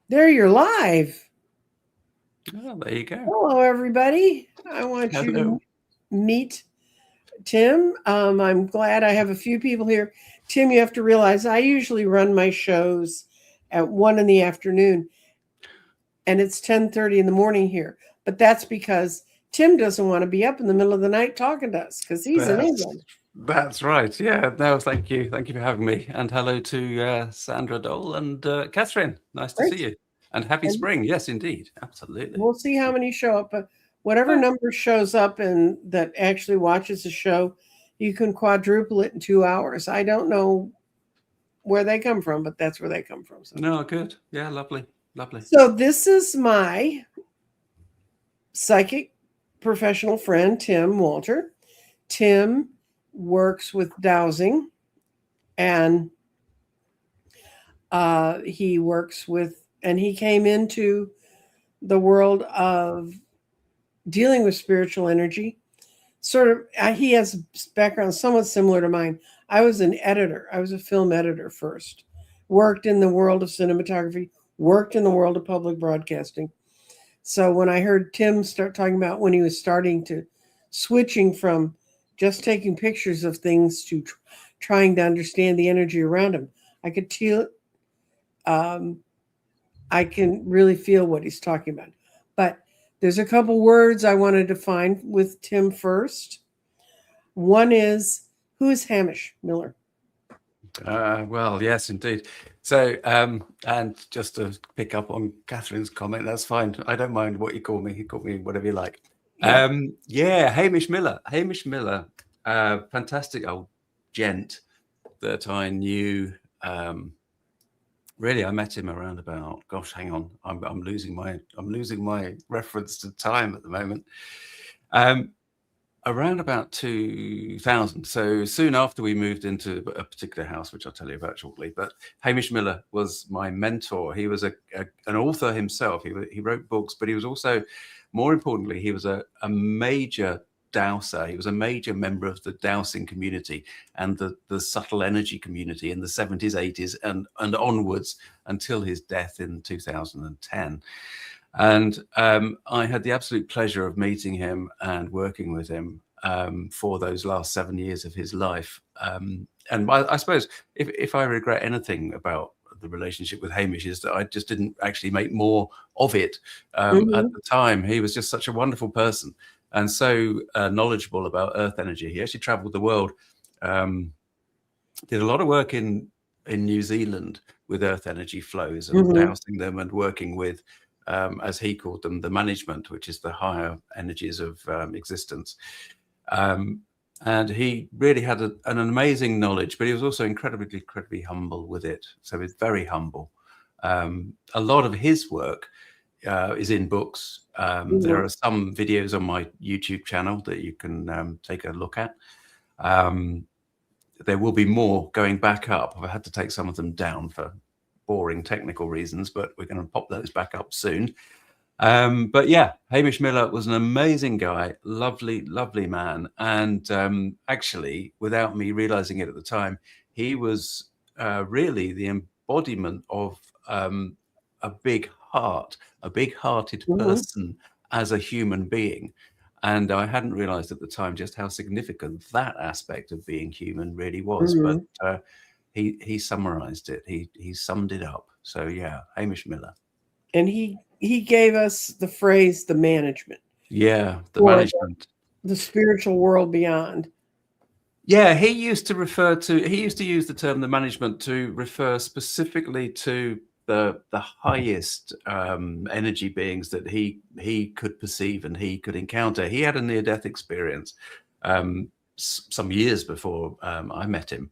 There you're live. Oh, there you go. Hello, everybody. I want you to meet Tim. I'm glad I have a few people here. Tim, you have to realize I usually run my shows at 1 in the afternoon, and it's 10:30 in the morning here. But that's because Tim doesn't want to be up in the middle of the night talking to us because he's in England. That's right. Yeah. No, thank you. Thank you for having me. And hello to Sandra Dole and Catherine. Nice to see you. And happy spring. Yes, indeed. Absolutely. We'll see how many show up, but whatever number shows up and that actually watches the show, you can quadruple it in 2 hours. I don't know where they come from, but that's where they come from. So. No, good. Yeah, lovely. Lovely. So this is my psychic professional friend, Tim Walter. Tim works with Dowsing, and he works with, and he came into the world of dealing with spiritual energy. Sort of, he has a background somewhat similar to mine. I was an editor. I was a film editor first. Worked in the world of cinematography, worked in the world of public broadcasting. So when I heard Tim start talking about when he was starting to switching from just taking pictures of things to trying to understand the energy around him, I could feel, I can really feel what he's talking about. But there's a couple words I want to define with Tim first. One is, who is Hamish Miller? Well, yes, indeed. So, and just to pick up on Catherine's comment, that's fine. I don't mind what you call me. You call me whatever you like. Yeah, Hamish Miller. Hamish Miller, fantastic old gent that I knew. Really, I met him around about. Gosh, hang on, I'm losing my reference to time at the moment. Around about 2000, so soon after we moved into a particular house, which I'll tell you about shortly. But Hamish Miller was my mentor. He was an author himself. He wrote books, but he was also, more importantly, he was a major dowser. He was a major member of the dowsing community and the subtle energy community in the 70s, 80s, and onwards until his death in 2010. And I had the absolute pleasure of meeting him and working with him for those last 7 years of his life. And I suppose if I regret anything about the relationship with Hamish is that I just didn't actually make more of it at the time. He was just such a wonderful person and so knowledgeable about earth energy. He actually traveled the world, did a lot of work in New Zealand with earth energy flows and dowsing them and working with, as he called them, the management, which is the higher energies of existence. And he really had an amazing knowledge, but he was also incredibly humble with it. So he's very humble. A lot of his work is in books. There are some videos on my YouTube channel that you can take a look at. There will be more going back up. I've had to take some of them down for boring technical reasons, but we're going to pop those back up soon. But yeah, Hamish Miller was an amazing guy, lovely man. And actually, without me realizing it at the time, he was really the embodiment of a big-hearted person as a human being. And I hadn't realized at the time just how significant that aspect of being human really was. But he summarized it. He summed it up. So yeah, Hamish Miller. And he gave us the phrase, the management. Yeah, the management. The spiritual world beyond. Yeah, he used to use the term the management to refer specifically to the highest energy beings that he could perceive and he could encounter. He had a near-death experience some years before I met him.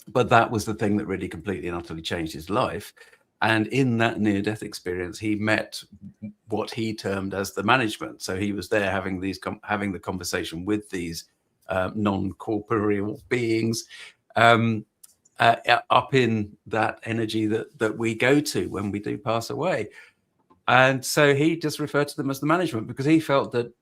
But that was the thing that really completely and utterly changed his life. And in that near-death experience, he met what he termed as the management. So he was there having the conversation with these non-corporeal beings up in that energy that we go to when we do pass away. And so he just referred to them as the management because he felt that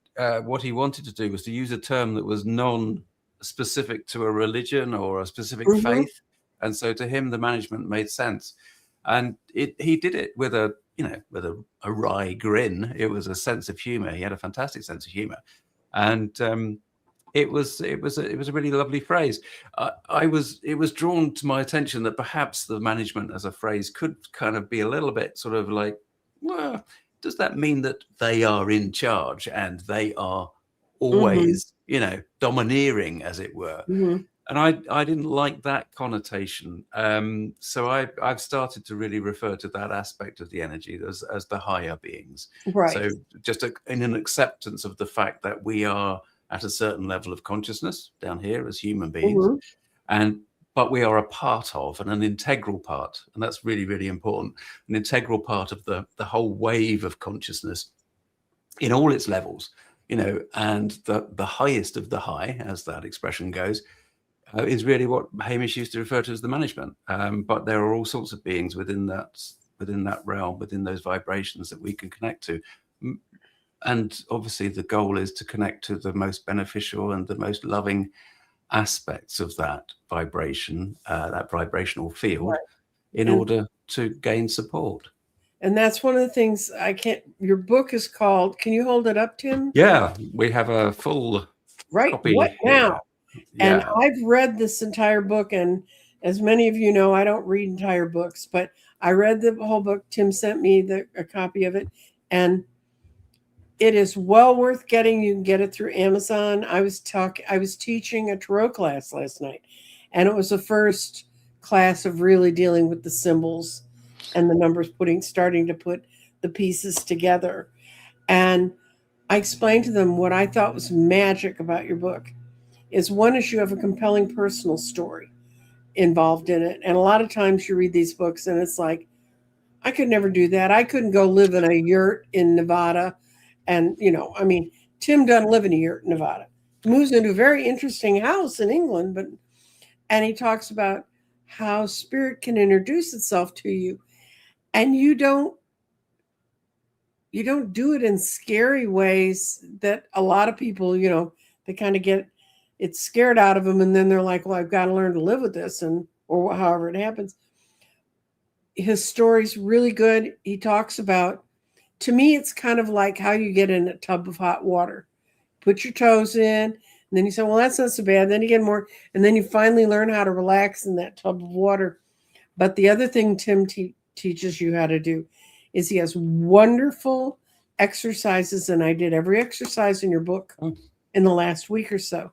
what he wanted to do was to use a term that was non-specific to a religion or a specific faith. And so to him, the management made sense. And he did it with a with a wry grin. It was a sense of humor. He had a fantastic sense of humor, and it was a really lovely phrase. It was drawn to my attention that perhaps the management as a phrase could kind of be a little bit sort of like, well, does that mean that they are in charge and they are always, domineering, as it were? And I didn't like that connotation. So I've started to really refer to that aspect of the energy as the higher beings. Right. So just in an acceptance of the fact that we are at a certain level of consciousness down here as human beings, but we are a part of, and an integral part, and that's really, really important, an integral part of the whole wave of consciousness in all its levels, and the highest of the high, as that expression goes, is really what Hamish used to refer to as the management. But there are all sorts of beings within that realm, within those vibrations that we can connect to. And obviously the goal is to connect to the most beneficial and the most loving aspects of that vibration, that vibrational field, in order to gain support. And that's one of the things your book is called, can you hold it up, Tim? Yeah, we have a full copy. What now? Yeah. And I've read this entire book, and as many of you know, I don't read entire books, but I read the whole book. Tim sent me a copy of it, and it is well worth getting. You can get it through Amazon. I was teaching a tarot class last night, and it was the first class of really dealing with the symbols and the numbers, starting to put the pieces together. And I explained to them what I thought was magic about your book is one is you have a compelling personal story involved in it. And a lot of times you read these books and it's like, I could never do that. I couldn't go live in a yurt in Nevada. And, Tim doesn't live in a yurt in Nevada. He moves into a very interesting house in England, and he talks about how spirit can introduce itself to you. And you don't do it in scary ways that a lot of people, they kind of get it scared out of them. And then they're like, well, I've got to learn to live with this, or however it happens. His story's really good. He talks about, to me, it's kind of like how you get in a tub of hot water. Put your toes in, and then you say, well, that's not so bad. Then you get more, and then you finally learn how to relax in that tub of water. But the other thing Tim teaches you how to do is he has wonderful exercises, and I did every exercise in your book in the last week or so.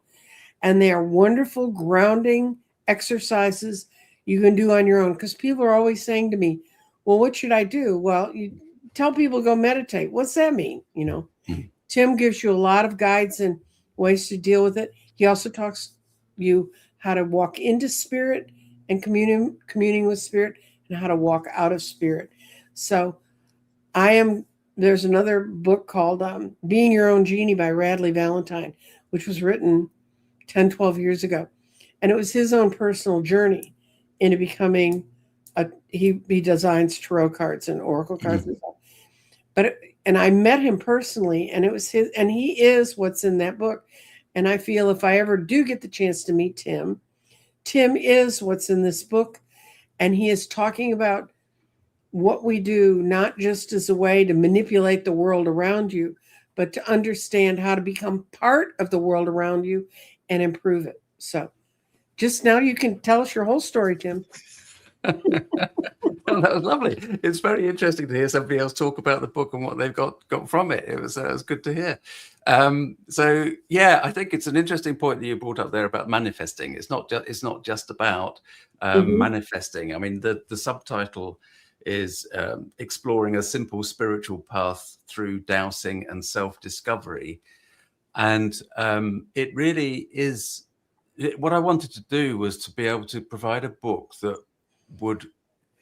And they are wonderful grounding exercises you can do on your own, because people are always saying to me, well, what should I do? Well, you tell people to go meditate. What's that mean? Tim gives you a lot of guides and ways to deal with it. He also talks you how to walk into spirit and communing with spirit, and how to walk out of spirit. So there's another book called Being Your Own Genie by Radley Valentine, which was written 10, 12 years ago. And it was his own personal journey into becoming he designs tarot cards and oracle cards and stuff. And I met him personally, and it was and he is what's in that book. And I feel if I ever do get the chance to meet Tim is what's in this book. And he is talking about what we do, not just as a way to manipulate the world around you, but to understand how to become part of the world around you and improve it. So just now you can tell us your whole story, Tim. Well, that was lovely. It's very interesting to hear somebody else talk about the book and what they've got from it. It was good to hear. So yeah, I think it's an interesting point that you brought up there about manifesting. It's not just about manifesting. I mean, the subtitle is exploring a simple spiritual path through dowsing and self-discovery, and it really is. What I wanted to do was to be able to provide a book that would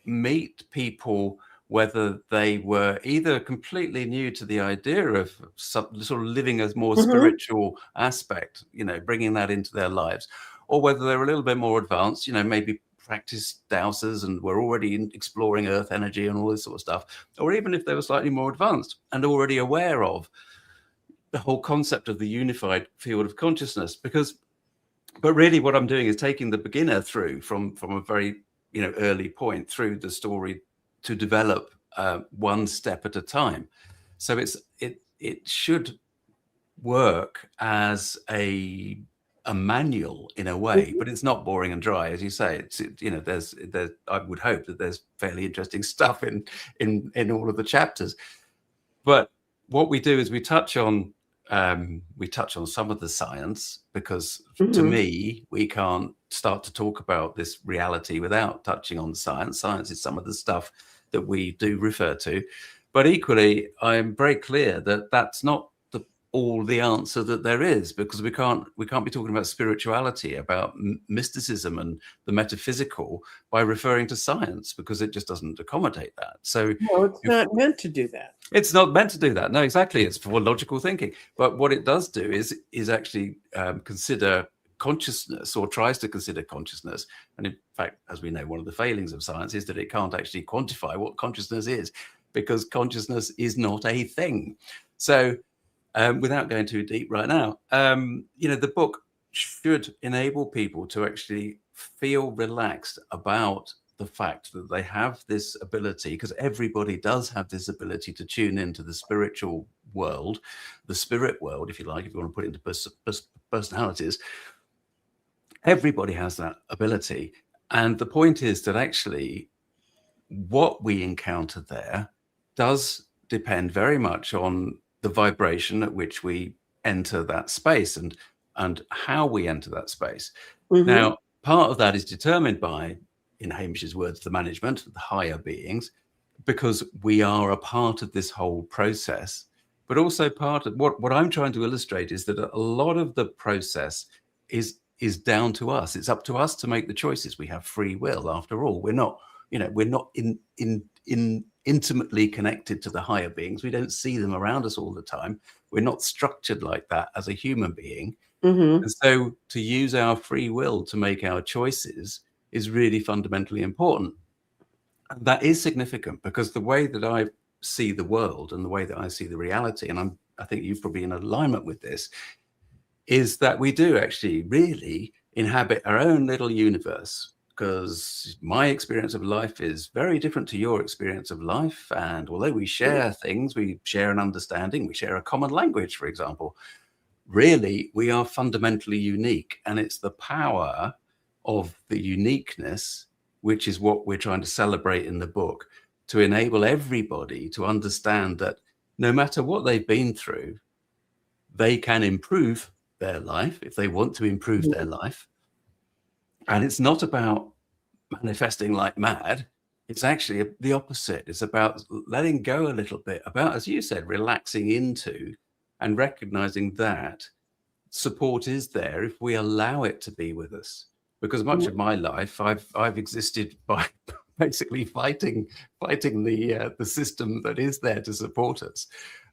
meet people whether they were either completely new to the idea of sort of living a more spiritual aspect, bringing that into their lives, or whether they're a little bit more advanced, maybe practice dowsers and were already exploring earth energy and all this sort of stuff, or even if they were slightly more advanced and already aware of the whole concept of the unified field of consciousness. But really what I'm doing is taking the beginner through from a very early point through the story to develop one step at a time. So it should work as a manual in a way, but it's not boring and dry, as you say. It's there's I would hope that there's fairly interesting stuff in all of the chapters. But what we do is we touch on some of the science, because to me, we can't start to talk about this reality without touching on science. Science is some of the stuff that we do refer to, but equally, I'm very clear that that's not all the answer that there is, because we can't be talking about spirituality, about mysticism and the metaphysical by referring to science, because it just doesn't accommodate that. So no, it's not meant to do that. It's not meant to do that. No, exactly. It's for logical thinking. But what it does do is actually consider consciousness, or tries to consider consciousness. And in fact, as we know, one of the failings of science is that it can't actually quantify what consciousness is, because consciousness is not a thing. So without going too deep right now, the book should enable people to actually feel relaxed about the fact that they have this ability, because everybody does have this ability to tune into the spiritual world, the spirit world, if you like, if you want to put it into personalities. Everybody has that ability. And the point is that actually what we encounter there does depend very much on the vibration at which we enter that space and how we enter that space. Now, part of that is determined by, in Hamish's words, the management, the higher beings, because we are a part of this whole process. But also part of what I'm trying to illustrate is that a lot of the process is down to us. It's up to us to make the choices. We have free will, after all. We're not intimately connected to the higher beings. We don't see them around us all the time. We're not structured like that as a human being. And so to use our free will to make our choices is really fundamentally important. And that is significant, because the way that I see the world and the way that I see the reality, and I think you're probably in alignment with this, is that we do actually really inhabit our own little universe. Because my experience of life is very different to your experience of life. And although we share things, we share an understanding, we share a common language, for example, really, we are fundamentally unique. And it's the power of the uniqueness, which is what we're trying to celebrate in the book, to enable everybody to understand that no matter what they've been through, they can improve their life if they want to improve their life. And it's not about manifesting like mad. It's actually the opposite. It's about letting go a little bit, about, as you said, relaxing into and recognizing that support is there if we allow it to be with us. Because much of my life, I've existed by basically fighting the system that is there to support us.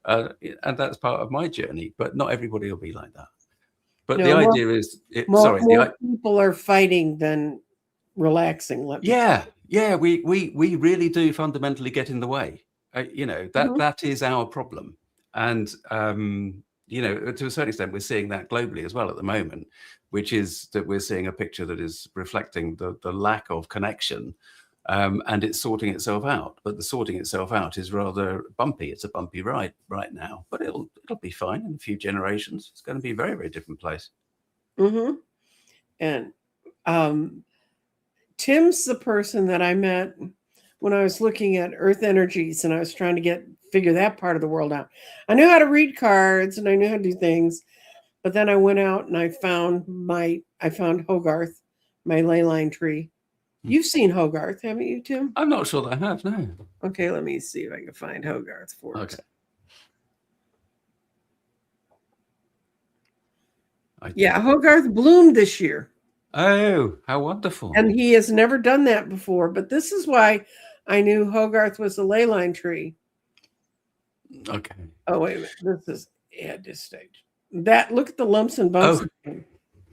And that's part of my journey. But not everybody will be like that. But the idea is, more people are fighting than relaxing. Yeah, we really do fundamentally get in the way. That is our problem, and to a certain extent, we're seeing that globally as well at the moment, which is that we're seeing a picture that is reflecting the lack of connection, and it's sorting itself out. But the sorting itself out is rather bumpy. It's a bumpy ride right now, but it'll be fine in a few generations. It's going to be a very, very different place. And Tim's the person that I met when I was looking at Earth energies, and I was trying to figure that part of the world out. I knew how to read cards and I knew how to do things, but then I went out and I found Hogarth, my ley line tree. You've seen Hogarth, haven't you, Tim? I'm not sure that I have, no. Okay, let me see if I can find Hogarth for us. Okay. Yeah, Hogarth bloomed this year. Oh, how wonderful. And he has never done that before, but this is why I knew Hogarth was a ley line tree. Okay. Oh, wait a minute. This is at this stage. Look at the lumps and bumps. Oh.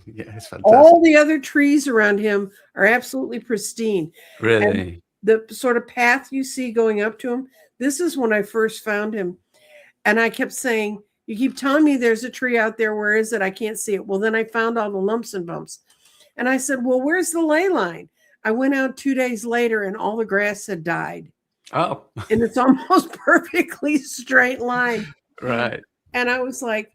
Yeah, it's fantastic. All the other trees around him are absolutely pristine. Really? And the sort of path you see going up to him, this is when I first found him. And I kept saying, you keep telling me there's a tree out there. Where is it? I can't see it. Well, then I found all the lumps and bumps. And I said, well, where's the ley line? I went out 2 days later and all the grass had died. Oh, and it's almost perfectly straight line. right. And I was like,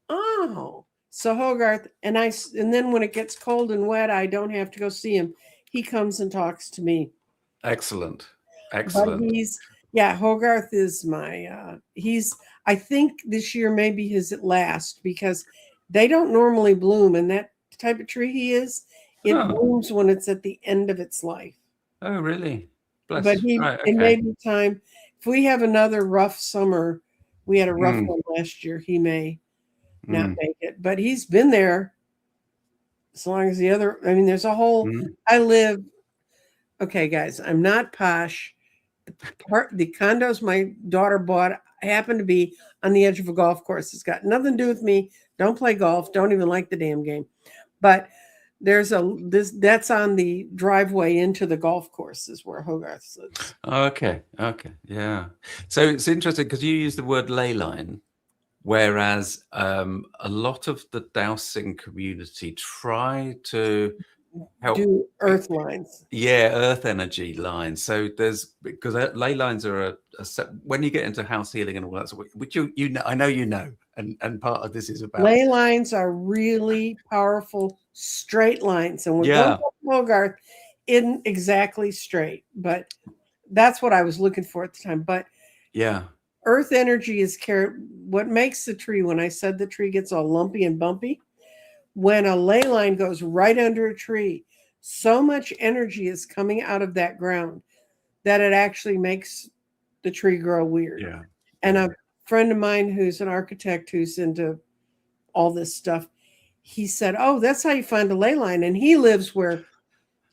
oh. So Hogarth, and then when it gets cold and wet, I don't have to go see him. He comes and talks to me. Excellent. But Excellent. Hogarth is my, I think this year may be his at last, because they don't normally bloom. And that type of tree he is, it Oh, blooms when it's at the end of its life. oh, really? But Bless. Right. it may Okay. be time. If we have another rough summer, we had a rough Mm, one last year, he may not mm, make it. But he's been there as long as the other, I mean, there's a whole, mm. okay, guys, I'm not posh. The condos my daughter bought happen to be on the edge of a golf course. It's got nothing to do with me. Don't play golf. Don't even like the damn game. But that's on the driveway into the golf course is where Hogarth lives. Okay. Okay. Yeah. So it's interesting because you use the word ley line, whereas a lot of the dowsing community try to help. Do earth lines. Yeah, earth energy lines. So because ley lines are when you get into house healing and all that, which you know, I know you know, and part of this is about Ley lines are really powerful straight lines, and we're going to Hogarth isn't exactly straight, but that's what I was looking for at the time. But yeah, earth energy is what makes the tree, when I said the tree gets all lumpy and bumpy, when a ley line goes right under a tree, so much energy is coming out of that ground that it actually makes the tree grow weird. yeah. And a friend of mine who's an architect who's into all this stuff, he said, oh, that's how you find a ley line. And he lives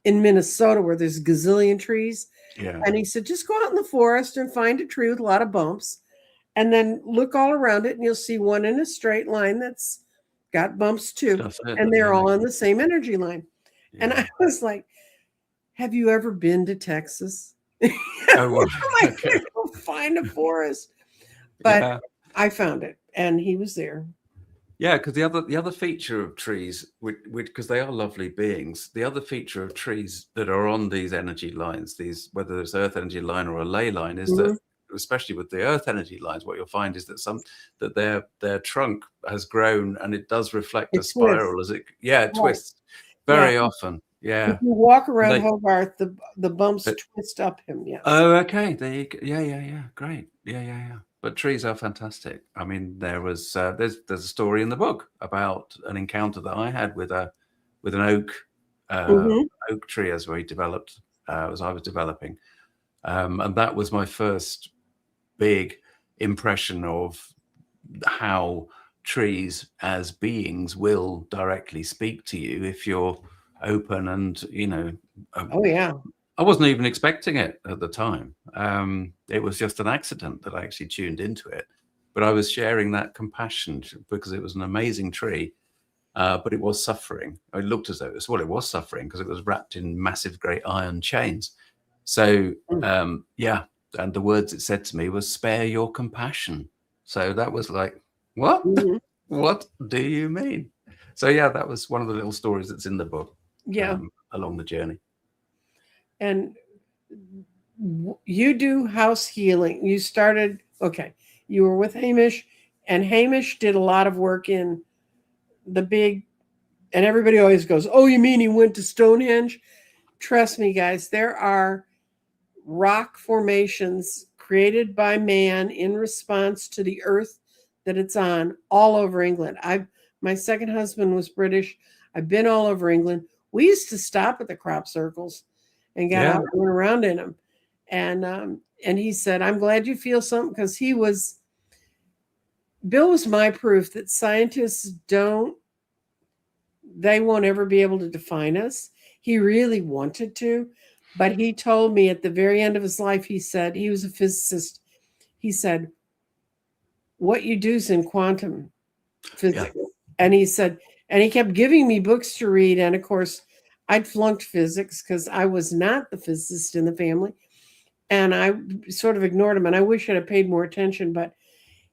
in Minnesota, where there's a gazillion trees. Yeah. And he said, just go out in the forest and find a tree with a lot of bumps, and then look all around it, and you'll see one in a straight line that's got bumps too. And they're all on the same energy line. Yeah. And I was like, have you ever been to Texas? Oh, well, okay. Go find a forest. But I found it, and he was there. Yeah, because the other feature of trees, because they are lovely beings, the other feature of trees that are on these energy lines, whether it's earth energy line or a ley line, is that, especially with the earth energy lines, what you'll find is that their trunk has grown, and it does reflect a spiral as it twists very often. Yeah. If you walk around Hogarth, the bumps twist up him. Yes. Oh, okay. There you go. Yeah. Great. Yeah. But trees are fantastic. I mean, there's a story in the book about an encounter that I had with an oak oak tree as we developed as I was developing, and that was my first big impression of how trees as beings will directly speak to you if you're open and I wasn't even expecting it at the time. It was just an accident that I actually tuned into it. But I was sharing that compassion because it was an amazing tree, but it was suffering. It looked as though it was suffering because it was wrapped in massive great iron chains. So, and the words it said to me was, spare your compassion. So that was like, what? What do you mean? So, yeah, that was one of the little stories that's in the book along the journey. And you do house healing. You started, you were with Hamish, and Hamish did a lot of work in the big, and everybody always goes, oh, you mean he went to Stonehenge? Trust me, guys, there are rock formations created by man in response to the earth that it's on all over England. My second husband was British. I've been all over England. We used to stop at the crop circles and got out and went around in them. And he said, I'm glad you feel something, because Bill was my proof that scientists they won't ever be able to define us. He really wanted to, but he told me at the very end of his life, he said, he was a physicist. He said, what you do is in quantum physics. Yeah. And he said, and he kept giving me books to read. And of course, I'd flunked physics because I was not the physicist in the family. And I sort of ignored him. And I wish I'd have paid more attention. But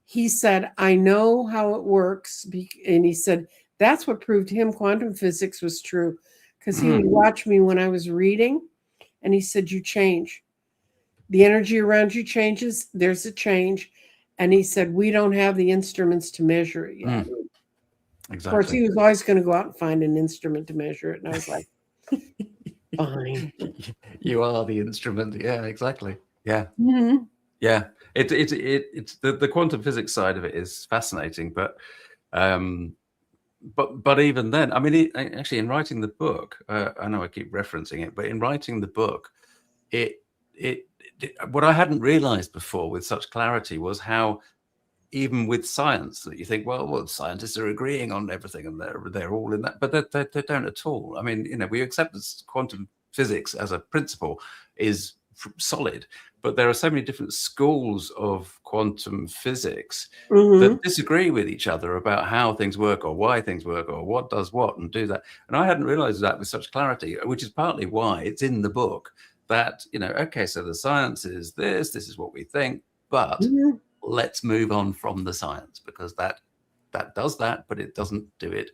he said, I know how it works. And he said, that's what proved to him quantum physics was true. Because he would watch me when I was reading. And he said, you change. The energy around you changes. There's a change. And he said, we don't have the instruments to measure it yet. Of course, he Exactly. was always going to go out and find an instrument to measure it. And I was like, fine. You are the instrument. Yeah, exactly. Yeah. Mhm. Yeah. It's the quantum physics side of it is fascinating, but even then, I mean, actually, in writing the book, I know I keep referencing it, but in writing the book, it what I hadn't realized before with such clarity was how, even with science, that you think, well, scientists are agreeing on everything and they're all in that, but they don't at all. I mean, we accept that quantum physics as a principle is solid, but there are so many different schools of quantum physics that disagree with each other about how things work or why things work or what does what and do that. And I hadn't realized that with such clarity, which is partly why it's in the book that, okay, so the science is this is what we think, but let's move on from the science, because that does that, but it doesn't do it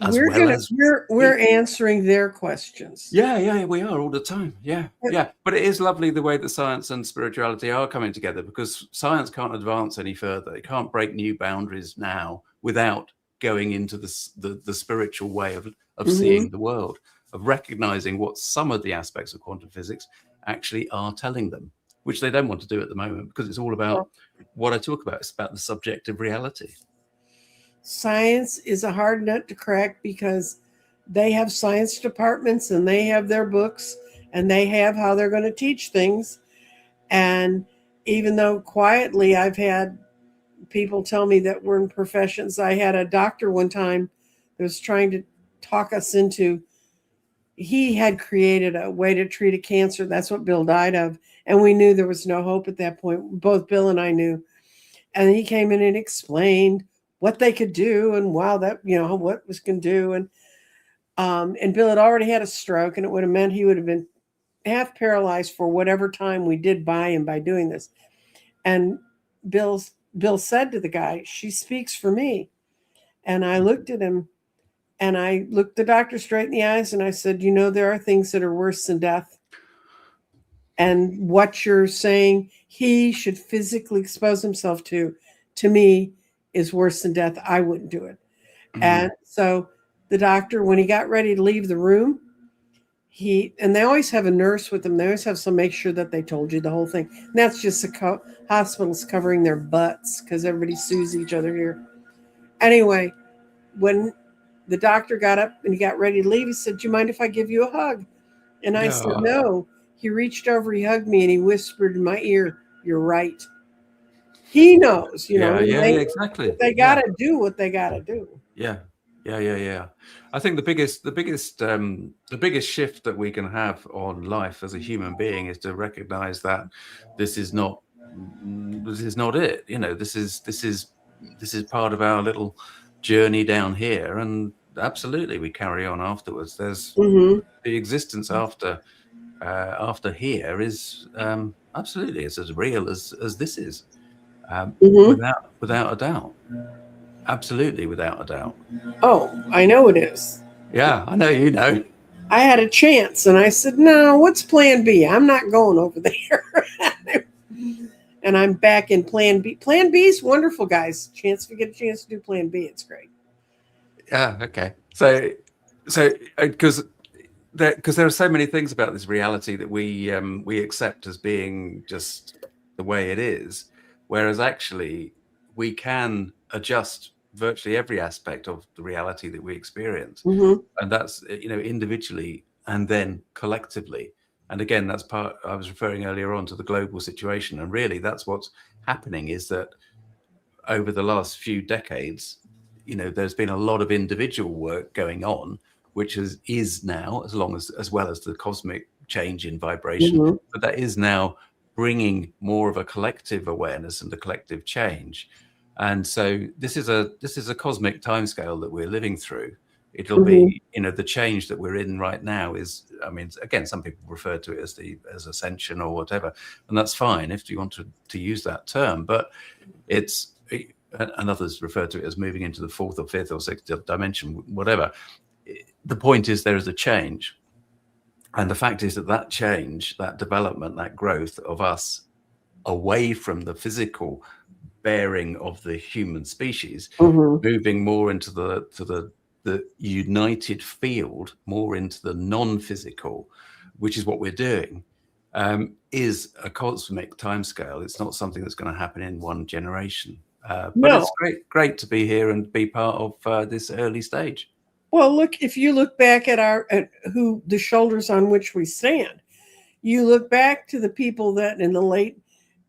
as well as we're answering their questions. Yeah, we are all the time. Yeah. But it is lovely the way that science and spirituality are coming together, because science can't advance any further. It can't break new boundaries now without going into the spiritual way of seeing the world, of recognizing what some of the aspects of quantum physics actually are telling them, which they don't want to do at the moment, because it's all about what I talk about. It's about the subjective reality. Science is a hard nut to crack, because they have science departments and they have their books and they have how they're going to teach things. And even though quietly I've had people tell me that we're in professions, I had a doctor one time that was trying to talk us into, he had created a way to treat a cancer. That's what Bill died of. And we knew there was no hope at that point. Both Bill and I knew. And he came in and explained what they could do and wow, that, what was going to do. And Bill had already had a stroke, and it would have meant he would have been half paralyzed for whatever time we did buy him by doing this. And Bill said to the guy, she speaks for me. And I looked at him, and I looked the doctor straight in the eyes, and I said, there are things that are worse than death. And what you're saying he should physically expose himself to me, is worse than death. I wouldn't do it. And so the doctor, when he got ready to leave the room, and they always have a nurse with them. They always have some, make sure that they told you the whole thing. And that's just the hospitals covering their butts, because everybody sues each other here. Anyway, when the doctor got up and he got ready to leave, he said, do you mind if I give you a hug? And I said, no. He reached over, he hugged me, and he whispered in my ear, you're right. He knows, exactly. They got to do what they got to do. Yeah. I think the biggest shift that we can have on life as a human being is to recognize that this is not it. This is part of our little journey down here, and absolutely we carry on afterwards. There's the existence after here is absolutely it's as real as this is, without a doubt. Absolutely, without a doubt. Oh, I know it is. Yeah, I know you know. I had a chance, and I said, no, what's plan B? I'm not going over there. And I'm back in plan B. Plan B is wonderful, guys. If you get a chance to do plan B, it's great. Yeah, okay. So because there are so many things about this reality that we accept as being just the way it is, whereas actually we can adjust virtually every aspect of the reality that we experience, and that's individually and then collectively. And again, that's part, I was referring earlier on to the global situation, and really that's what's happening, is that over the last few decades, there's been a lot of individual work going on, which is now, as well as the cosmic change in vibration, but that is now bringing more of a collective awareness and a collective change. And so this is a cosmic timescale that we're living through. It'll be, the change that we're in right now is, I mean, again, some people refer to it as ascension or whatever, and that's fine if you want to use that term, but and others refer to it as moving into the fourth or fifth or sixth dimension, whatever. The point is there is a change. And the fact is that that change, that development, that growth of us away from the physical bearing of the human species, moving more into the united field, more into the non-physical, which is what we're doing, is a cosmic timescale. It's not something that's going to happen in one generation. But No. it's great to be here and be part of this early stage. Well, look, if you look back at who the shoulders on which we stand, you look back to the people that in the late,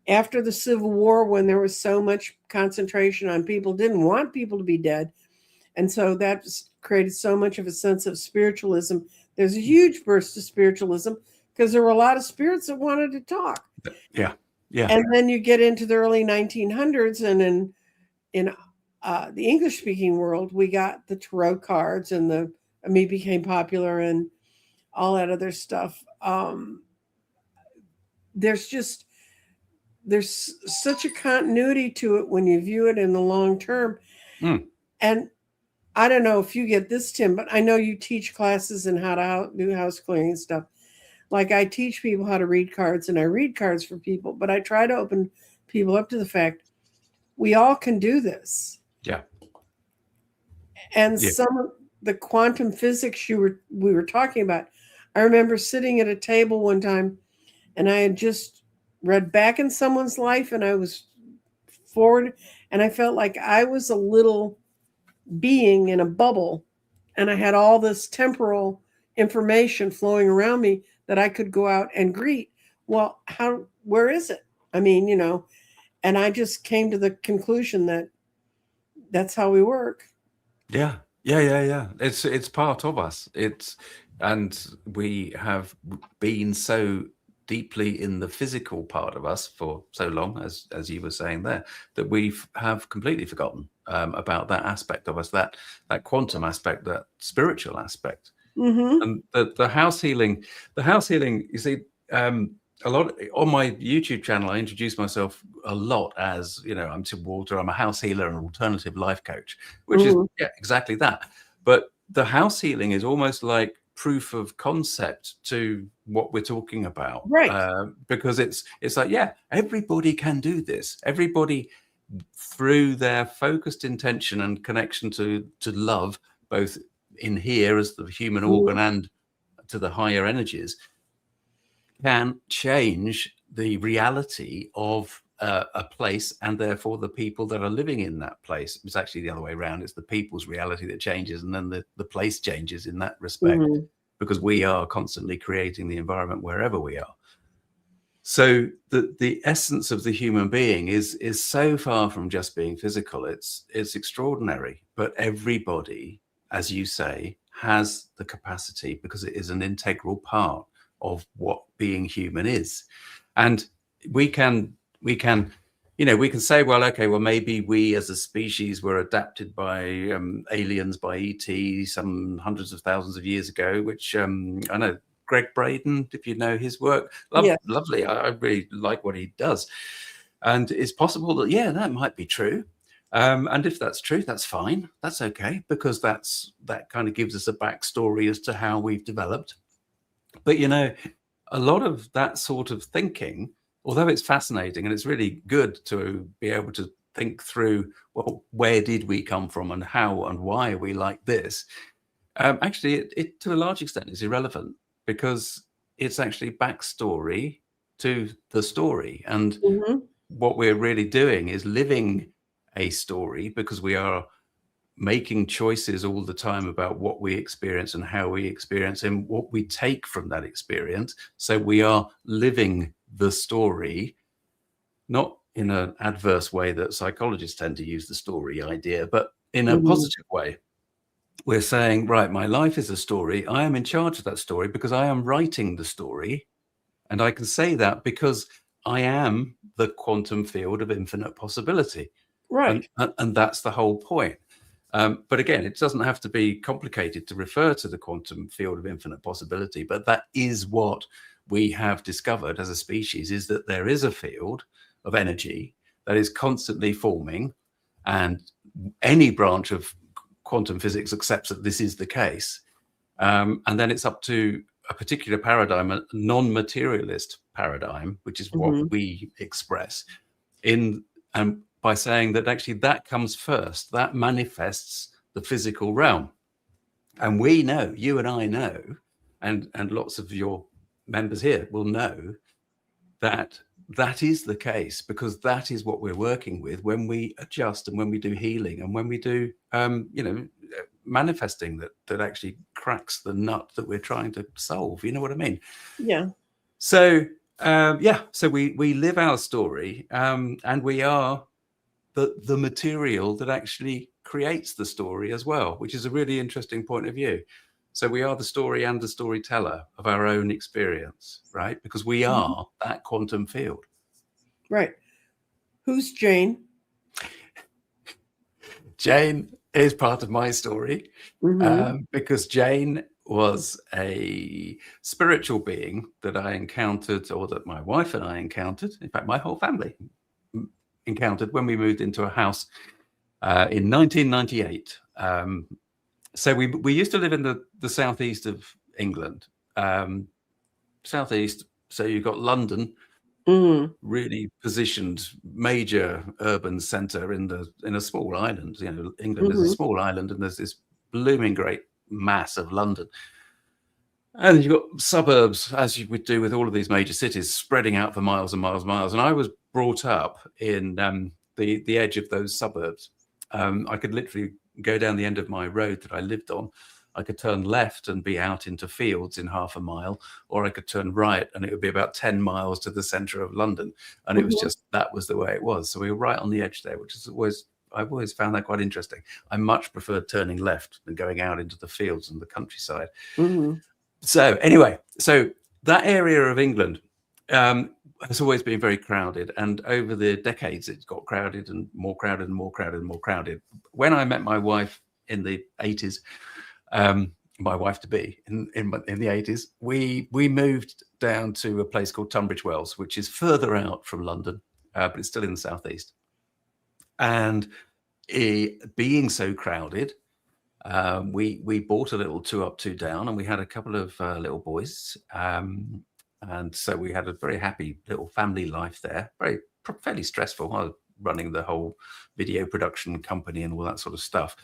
after the Civil War, when there was so much concentration on people, didn't want people to be dead. And so that created so much of a sense of spiritualism. There's a huge burst of spiritualism because there were a lot of spirits that wanted to talk. Yeah. Yeah. And then you get into the early 1900s, and in the English-speaking world, we got the tarot cards, and the became popular, and all that other stuff. There's such a continuity to it when you view it in the long term. And I don't know if you get this, Tim, but I know you teach classes in how to do house clearing and stuff. Like, I teach people how to read cards, and I read cards for people, but I try to open people up to the fact we all can do this. Yeah. And some of the quantum physics we were talking about, I remember sitting at a table one time, and I had just read back in someone's life, and I was forward, and I felt like I was a little being in a bubble, and I had all this temporal information flowing around me that I could go out and greet. Well, where is it? I mean, and I just came to the conclusion that that's how we work. Yeah. It's part of us. And we have been so deeply in the physical part of us for so long, as you were saying there, that we have completely forgotten about that aspect of us, that quantum aspect, that spiritual aspect. And the house healing, you see, a lot on my YouTube channel, I introduce myself a lot as, I'm Tim Walter, I'm a house healer and alternative life coach, which is exactly that. But the house healing is almost like proof of concept to what we're talking about, right? Because it's like, everybody can do this. Everybody, through their focused intention and connection to love, both in here as the human organ and to the higher energies, can change the reality of a place, and therefore the people that are living in that place. It's actually the other way around. It's the people's reality that changes, and then the place changes in that respect, because we are constantly creating the environment wherever we are. So the essence of the human being is so far from just being physical. It's extraordinary. But everybody, as you say, has the capacity, because it is an integral part of what being human is. And we can say, well, okay, well, maybe we as a species were adapted by aliens, by ET, some hundreds of thousands of years ago, which I know Greg Braden, if you know his work, lovely. I really like what he does. And it's possible that, that might be true. And if that's true, that's fine. That's okay, because that kind of gives us a backstory as to how we've developed. But, a lot of that sort of thinking, although it's fascinating and it's really good to be able to think through, well, where did we come from and how and why are we like this? Actually, it to a large extent is irrelevant, because it's actually backstory to the story. And what we're really doing is living a story, because we are making choices all the time about what we experience and how we experience and what we take from that experience. So we are living the story, not in an adverse way that psychologists tend to use the story idea, but in a positive way. We're saying, right, my life is a story. I am in charge of that story because I am writing the story. And I can say that because I am the quantum field of infinite possibility. Right. And that's the whole point. But again, it doesn't have to be complicated to refer to the quantum field of infinite possibility. But that is what we have discovered as a species, is that there is a field of energy that is constantly forming. And any branch of quantum physics accepts that this is the case. And then it's up to a particular paradigm, a non-materialist paradigm, which is what Mhm. we express in, and by saying that actually that comes first, that manifests the physical realm. And we know, you and I know, and lots of your members here will know that that is the case, because that is what we're working with when we adjust and when we do healing and when we do, manifesting that actually cracks the nut that we're trying to solve. You know what I mean? Yeah. So, so we live our story, and we are the material that actually creates the story as well, which is a really interesting point of view. So we are the story and the storyteller of our own experience, right? Because we are that quantum field. Right. Who's Jane? Jane is part of my story, Mhm. because Jane was a spiritual being that I encountered, or that my wife and I encountered. In fact, my whole family encountered when we moved into a house in 1998. So we used to live in the southeast of England, southeast. So you've got London, Mhm. really positioned major urban centre in a small island. You know, England is a Mhm. small island, and there's this blooming great mass of London. And you've got suburbs, as you would do with all of these major cities, spreading out for miles and miles and miles. And I was brought up in the edge of those suburbs. I could literally go down the end of my road that I lived on. I could turn left and be out into fields in half a mile, or I could turn right and it would be about 10 miles to the centre of London. And it was Mhm. just, that was the way it was. So we were right on the edge there, which is always, I've always found that quite interesting. I much preferred turning left than going out into the fields and the countryside. Mhm. So anyway, so that area of England has always been very crowded, and over the decades it's got crowded and more crowded and more crowded and more crowded. When I met my wife in the 80s, my wife to be in the 80s, we moved down to a place called Tunbridge Wells, which is further out from London, but it's still in the southeast. And being so crowded, we bought a little 2 up, 2 down, and we had a couple of little boys, and so we had a very happy little family life there. Fairly stressful. I was running the whole video production company and all that sort of stuff.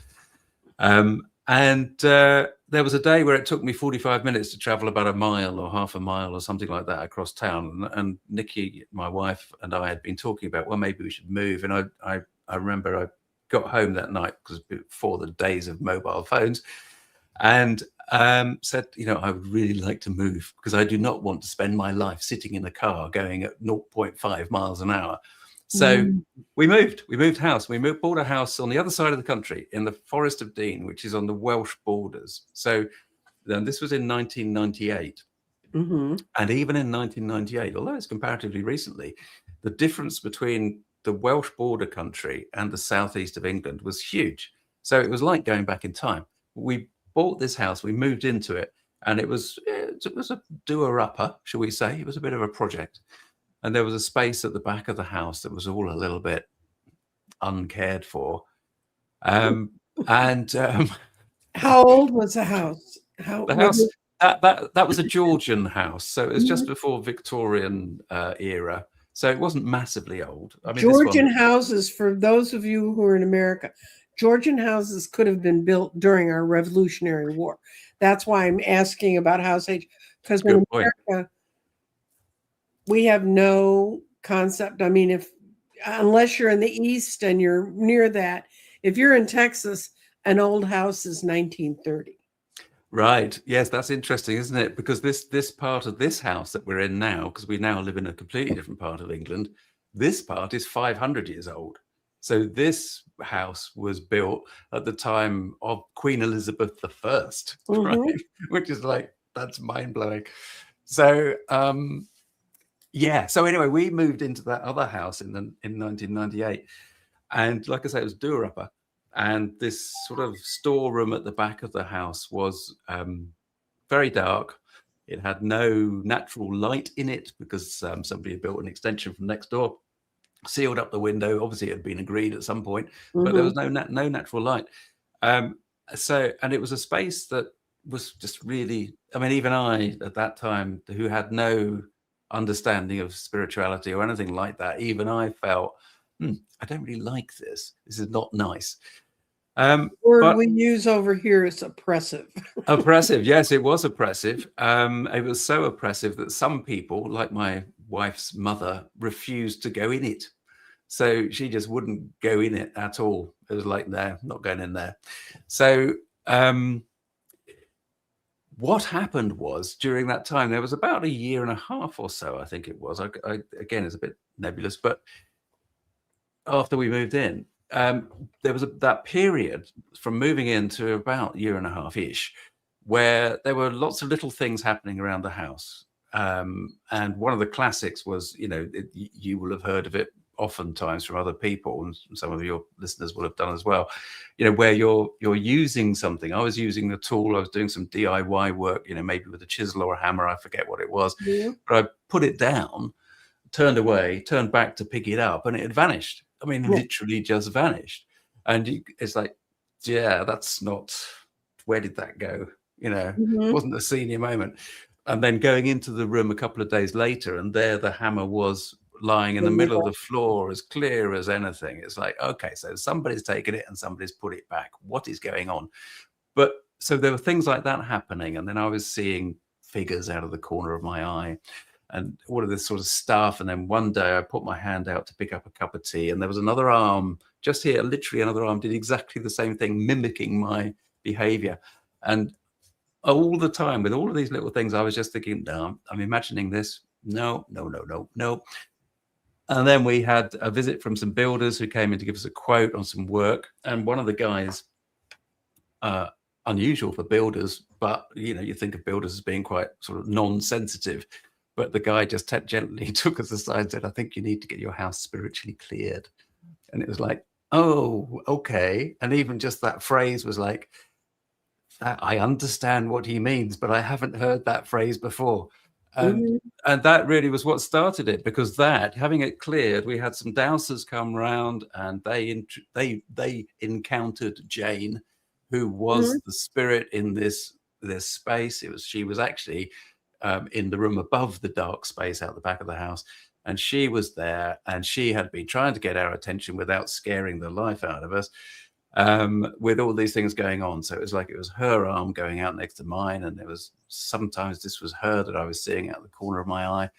And there was a day where it took me 45 minutes to travel about a mile or half a mile or something like that across town. And Nikki, my wife, and I had been talking about, well, maybe we should move. And I remember I got home that night, because before the days of mobile phones, and said, I would really like to move, because I do not want to spend my life sitting in a car going at 0.5 miles an hour. So Mhm. we moved house. Bought a house on the other side of the country in the Forest of Dean, which is on the Welsh borders. So then this was in 1998. Mhm. And even in 1998, although it's comparatively recently, the difference between the Welsh border country and the southeast of England was huge. So it was like going back in time. We bought this house, we moved into it, and it was a doer-upper, shall we say. It was a bit of a project. And there was a space at the back of the house that was all a little bit uncared for. And How old was the house? How the was house, it? that was a Georgian house, so it was just Mhm. before Victorian era, so it wasn't massively old. I mean, this one, Georgian houses, for those of you who are in America, Georgian houses could have been built during our Revolutionary War. That's why I'm asking about house age, because in good point. America, we have no concept. I mean, unless you're in the East and you're near that, if you're in Texas, an old house is 1930. Right, yes, that's interesting, isn't it? Because this part of this house that we're in now, because we now live in a completely different part of England, this part is 500 years old. So this house was built at the time of Queen Elizabeth I, right? Mm-hmm. Which is like, that's mind-blowing. So yeah, so anyway, we moved into that other house in 1998, and like I say, it was doer-upper, and this sort of storeroom at the back of the house was very dark. It had no natural light in it, because somebody had built an extension from next door, sealed up the window. Obviously, it had been agreed at some point, but there Mm-hmm. was no natural light. And it was a space that was just really, I mean, even I at that time, who had no understanding of spirituality or anything like that, even I felt, I don't really like this. This is not nice. The word But we use over here is oppressive. oppressive. Yes, it was oppressive. It was so oppressive that some people, like my wife's mother, refused to go in it. So she just wouldn't go in it at all. It was like, no, not going in there. So what happened was, during that time, there was about a year and a half or so, I think it was. Again, it's a bit nebulous, but after we moved in, there was that period from moving in to about a year and a half ish, where there were lots of little things happening around the house. And one of the classics was, you will have heard of it oftentimes from other people, and some of your listeners will have done as well, where you're using something. I was using the tool, I was doing some DIY work, maybe with a chisel or a hammer, I forget what it was, but I put it down, turned away, turned back to pick it up, and it had vanished. I mean, literally just vanished. And it's like, yeah, that's not, where did that go? It wasn't a senior moment. And then going into the room a couple of days later, and there the hammer was lying in the middle of the floor, as clear as anything. It's like, okay, so somebody's taken it and somebody's put it back. What is going on? But so there were things like that happening. And then I was seeing figures out of the corner of my eye and all of this sort of stuff. And then one day I put my hand out to pick up a cup of tea, and there was another arm just here, literally another arm did exactly the same thing, mimicking my behavior. And all the time, with all of these little things, I was just thinking, no, I'm imagining this. No. And then we had a visit from some builders who came in to give us a quote on some work. And one of the guys, unusual for builders, but you think of builders as being quite sort of non-sensitive. But the guy just gently took us aside and said, I think you need to get your house spiritually cleared. And it was like, oh, okay. And even just that phrase was like, I understand what he means, but I haven't heard that phrase before. And that really was what started it, because having it cleared, we had some dowsers come round, and they encountered Jane, who was the spirit in this space. She was actually in the room above the dark space out the back of the house, and she was there, and she had been trying to get our attention without scaring the life out of us, with all these things going on. So it was like it was her arm going out next to mine, and sometimes this was her that I was seeing out the corner of my eye.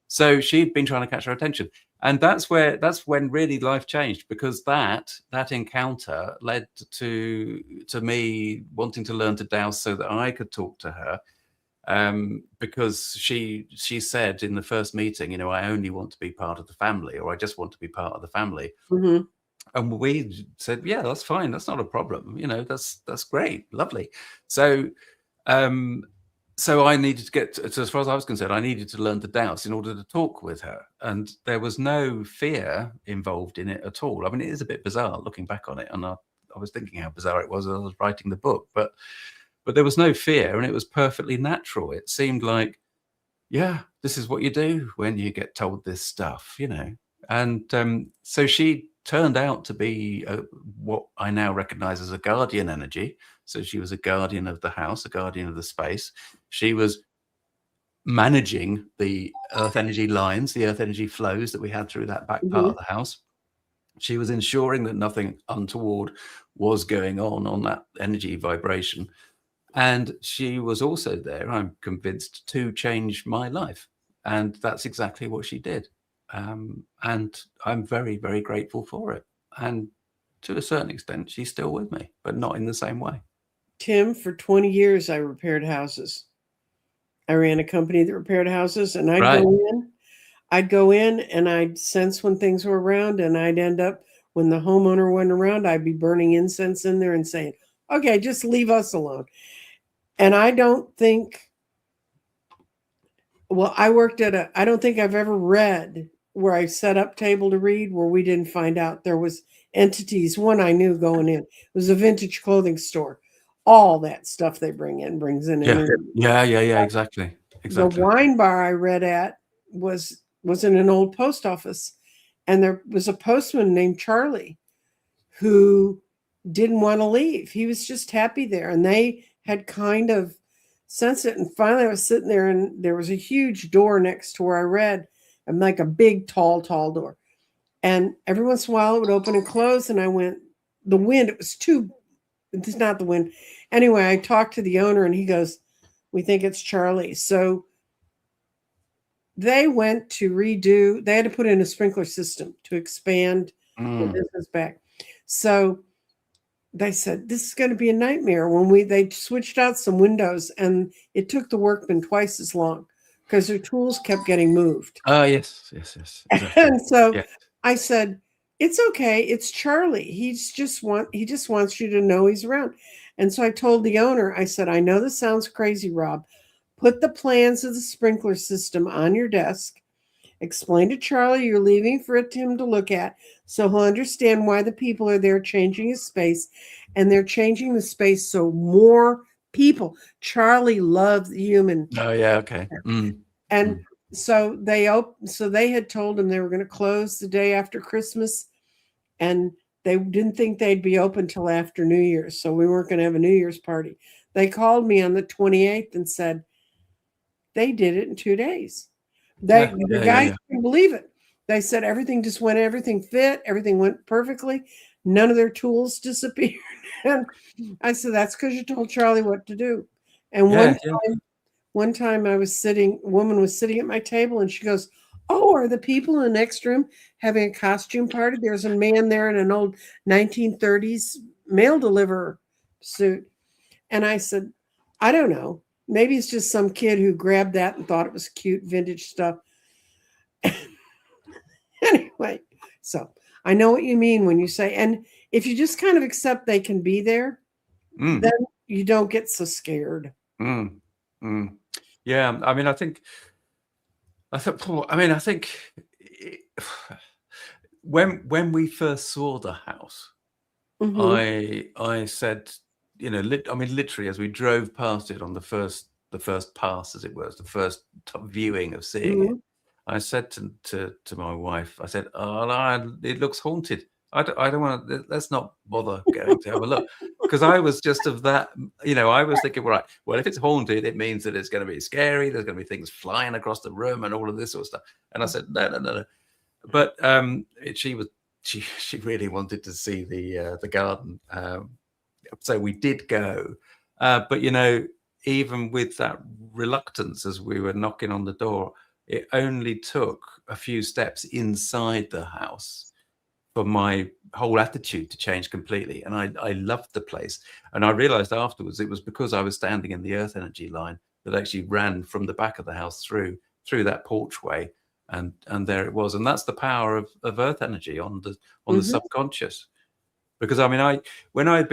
So she'd been trying to catch our attention, and that's when really life changed, because that encounter led to me wanting to learn to dowse so that I could talk to her. Because she said in the first meeting, I only want to be part of the family, or I just want to be part of the family. And we said, yeah, that's fine. That's not a problem. That's great. Lovely. So, so I needed to get as far as I was concerned, I needed to learn to dowse in order to talk with her. And there was no fear involved in it at all. I mean, it is a bit bizarre looking back on it. And I was thinking how bizarre it was as I was writing the book, but there was no fear, and it was perfectly natural. It seemed like, yeah, this is what you do when you get told this stuff, And so she turned out to be what I now recognize as a guardian energy. So she was a guardian of the house, a guardian of the space. She was managing the earth energy lines, the earth energy flows that we had through that back part of the house. She was ensuring that nothing untoward was going on that energy vibration. And she was also there, I'm convinced, to change my life. And that's exactly what she did. And I'm very, very grateful for it. And to a certain extent, she's still with me, but not in the same way. Tim, for 20 years, I repaired houses. I ran a company that repaired houses, and I'd go in and I'd sense when things were around, and I'd end up, when the homeowner wasn't around, I'd be burning incense in there and saying, okay, just leave us alone. And I don't think I've ever read where I set up table to read where we didn't find out there was entities. One I knew going in, it was a vintage clothing store. All that stuff they brings in. Yeah, exactly. The wine bar I read at was in an old post office, and there was a postman named Charlie who didn't want to leave. He was just happy there, and they had kind of sense it. And finally I was sitting there and there was a huge door next to where I read, and like a big, tall door. And every once in a while it would open and close. And I went, the wind, it's not the wind. Anyway, I talked to the owner and he goes, we think it's Charlie. So they went to they had to put in a sprinkler system to expand the business back. So they said, this is going to be a nightmare. They switched out some windows, and it took the workmen twice as long because their tools kept getting moved. Oh, yes. Exactly. And so yes. I said, it's okay. It's Charlie. He just wants you to know he's around. And so I told the owner, I said, I know this sounds crazy, Rob. Put the plans of the sprinkler system on your desk. Explain to Charlie you're leaving for him to look at, so he'll understand why the people are there changing his space. And they're changing the space so more people. Charlie loves human. Oh, yeah. Okay. And so they had told him they were going to close the day after Christmas, and they didn't think they'd be open till after New Year's. So we weren't going to have a New Year's party. They called me on the 28th and said they did it in 2 days. The guys couldn't believe it. They said everything fit, everything went perfectly. None of their tools disappeared. And I said, that's because you told Charlie what to do. And one time a woman was sitting at my table, and she goes, oh, are the people in the next room having a costume party? There's a man there in an old 1930s mail deliverer suit. And I said, I don't know. Maybe it's just some kid who grabbed that and thought it was cute vintage stuff. Anyway, so I know what you mean when you say, and if you just kind of accept they can be there, then you don't get so scared. Yeah, I mean, I think when we first saw the house, I said, literally as we drove past it on the first pass, as it was, the first viewing of seeing it, I said to my wife, I said, oh, no, it looks haunted. I don't want to, let's not bother going to have a look. Because I was just of that, I was thinking, right, well, if it's haunted, it means that it's going to be scary. There's going to be things flying across the room and all of this sort of stuff. And I said, no. But she really wanted to see the garden. So we did go. But, even with that reluctance as we were knocking on the door, it only took a few steps inside the house for my whole attitude to change completely. And I loved the place. And I realized afterwards it was because I was standing in the earth energy line that actually ran from the back of the house through that porchway. And there it was. And that's the power of earth energy on the subconscious. Because I mean, when I